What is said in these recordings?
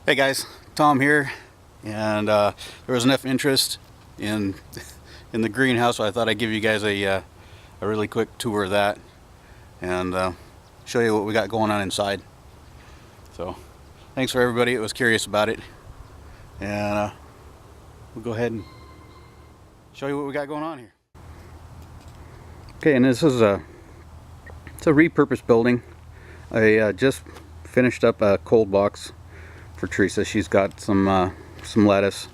Hey guys, Tom here, and there was enough interest in in the greenhouse, so I thought I'd give you guys a really quick tour of that and show you what we got going on inside. So, thanks for everybody that was curious about it, and we'll go ahead and show you what we got going on here. Okay, and this is it's a repurposed building. I just finished up a cold box for Teresa. She's got some lettuce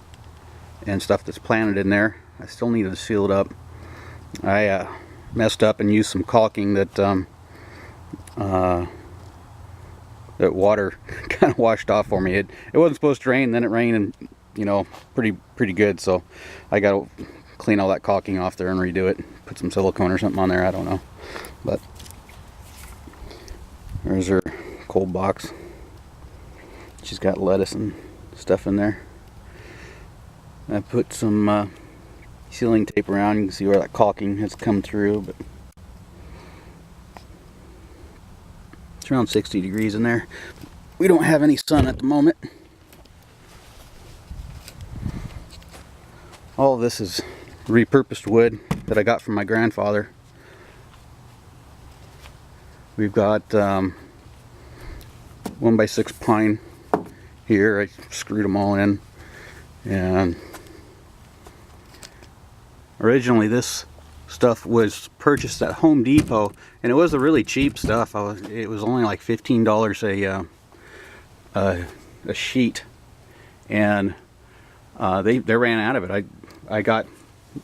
and stuff that's planted in there. I still need to seal it up. I messed up and used some caulking that that water kind of washed off for me. It wasn't supposed to rain, then it rained, and you know, pretty good. So I got to clean all that caulking off there and redo it. Put some silicone or something on there. I don't know, but there's her cold box. She's got lettuce and stuff in there. I put some sealing tape around. You can see where that caulking has come through, but it's around 60 degrees in there. We don't have any sun at the moment. All of this is repurposed wood that I got from my grandfather. We've got 1x6 pine here. I screwed them all in, and originally this stuff was purchased at Home Depot, and it was a really cheap stuff. It was only like $15 a sheet, and they ran out of it. I got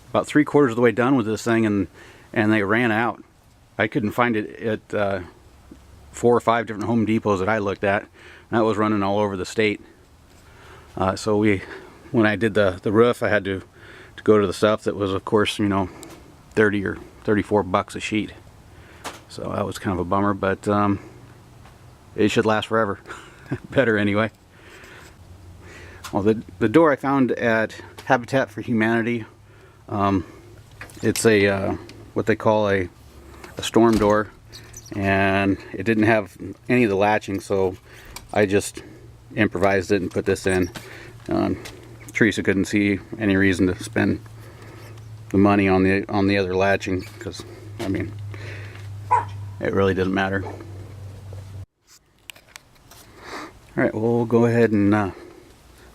about 3/4 of the way done with this thing, and they ran out. I couldn't find it at 4 or 5 different Home Depots that I looked at. And that was running all over the state. So when I did the roof, I had to go to the stuff that was, of course, you know, 30 or 34 bucks a sheet. So that was kind of a bummer, but it should last forever. Better anyway. Well, the door I found at Habitat for Humanity. It's a what they call a storm door, and it didn't have any of the latching, so I just improvised it and put this in. Teresa couldn't see any reason to spend the money on the other latching, because I mean, it really doesn't matter. Alright, well, we'll go ahead and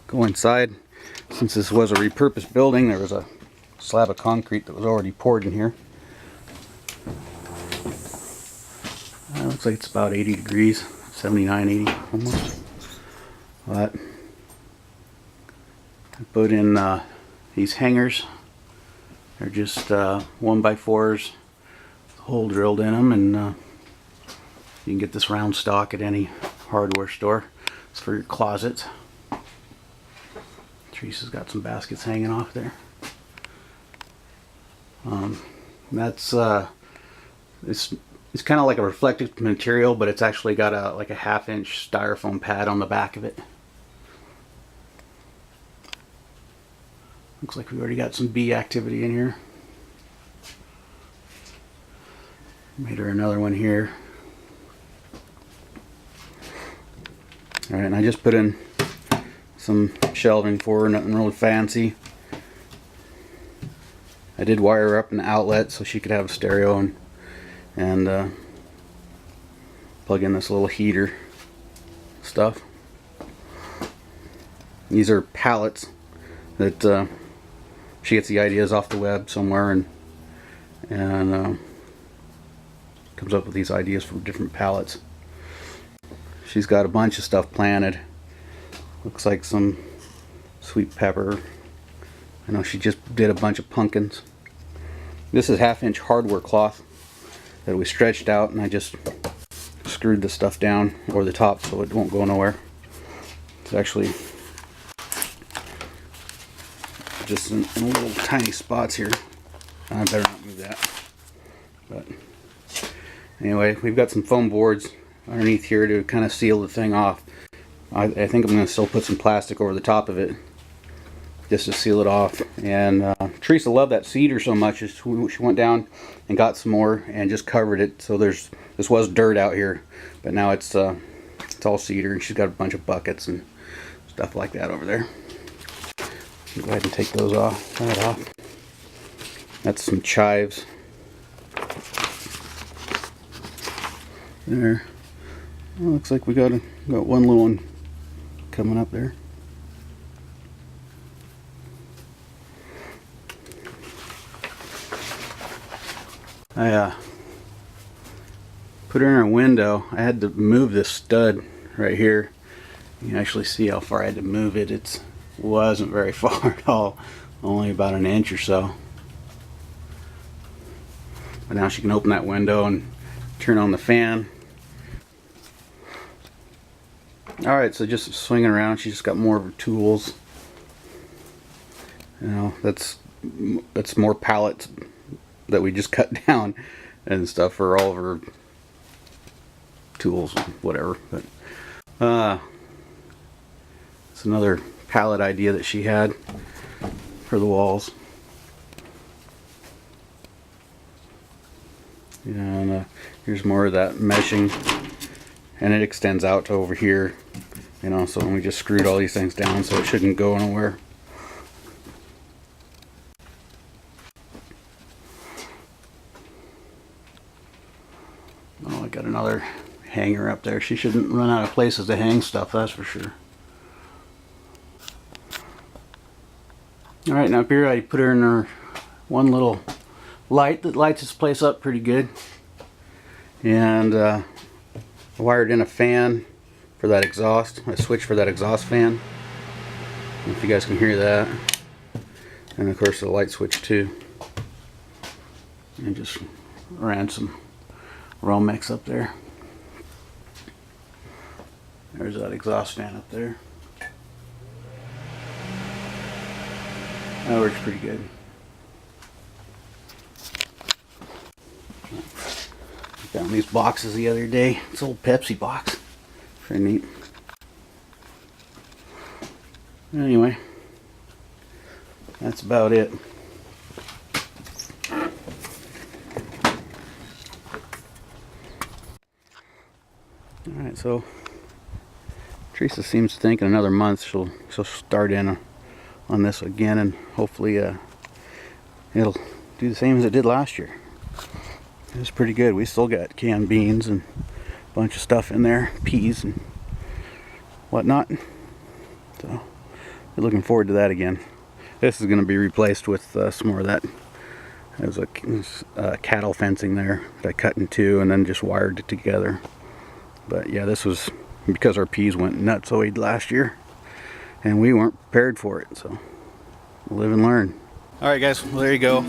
go inside. Since this was a repurposed building, there was a slab of concrete that was already poured in here. Looks like it's about 80 degrees, 79, 80 almost. But I put in these hangers. They're just 1x4s, hole drilled in them, and you can get this round stock at any hardware store. It's for your closets. Teresa's got some baskets hanging off there. That's it's kind of like a reflective material, but it's actually got like a 1/2 inch styrofoam pad on the back of it. Looks like we already got some bee activity in here. Made her another one here. Alright, and I just put in some shelving for her, nothing really fancy. I did wire up an outlet so she could have a stereo and plug in this little heater stuff. These are pallets that she gets the ideas off the web somewhere, and comes up with these ideas for different pallets. She's got a bunch of stuff planted. Looks like some sweet pepper. I know she just did a bunch of pumpkins. This is 1/2 inch hardware cloth that we stretched out, and I just screwed the stuff down over the top so it won't go nowhere. It's actually just in little tiny spots here. I better not move that. But anyway, we've got some foam boards underneath here to kind of seal the thing off. I think I'm going to still put some plastic over the top of it just to seal it off. And Teresa loved that cedar so much, she went down and got some more and just covered it. So this was dirt out here, but now it's all cedar, and she's got a bunch of buckets and stuff like that over there. Go ahead and take those off. That off. That's some chives. There. Well, looks like we got one little one coming up there. I put her in our window. I had to move this stud right here. You can actually see how far I had to move it. It wasn't very far at all, only about an inch or so. But now she can open that window and turn on the fan. Alright, so just swinging around, she's just got more of her tools. You know, that's more pallets that we just cut down and stuff for all of her tools, whatever. But it's another pallet idea that she had for the walls. And here's more of that meshing, and it extends out to over here, you know, so we just screwed all these things down so it shouldn't go anywhere. Oh, I got another hanger up there. She shouldn't run out of places to hang stuff, that's for sure. Alright, now up here I put her in her one little light that lights this place up pretty good. And I wired in a fan for that exhaust, a switch for that exhaust fan. I don't know if you guys can hear that. And of course the light switch too. And just ran some Romex up there. There's that exhaust fan up there. That works pretty good. I found these boxes the other day. It's an old Pepsi box. Pretty neat. Anyway, that's about it. Alright, so Teresa seems to think in another month she'll start in on this again, and hopefully it'll do the same as it did last year. It was pretty good. We still got canned beans and a bunch of stuff in there, peas and whatnot. So we're looking forward to that again. This is going to be replaced with some more of that. There's a cattle fencing there that I cut in two and then just wired it together. But yeah, this was because our peas went nutsoid last year and we weren't prepared for it. So live and learn. Alright guys, well there you go. A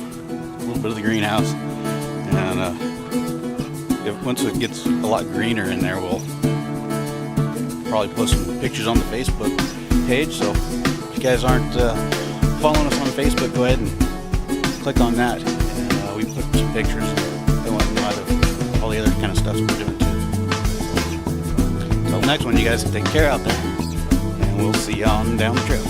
little bit of the greenhouse. And once it gets a lot greener in there, we'll probably post some pictures on the Facebook page. So if you guys aren't following us on Facebook, go ahead and click on that. And we put some pictures and whatnot of all the other kind of stuff we're doing too. Until the next one, you guys take care out there, and we'll see you on down the trail.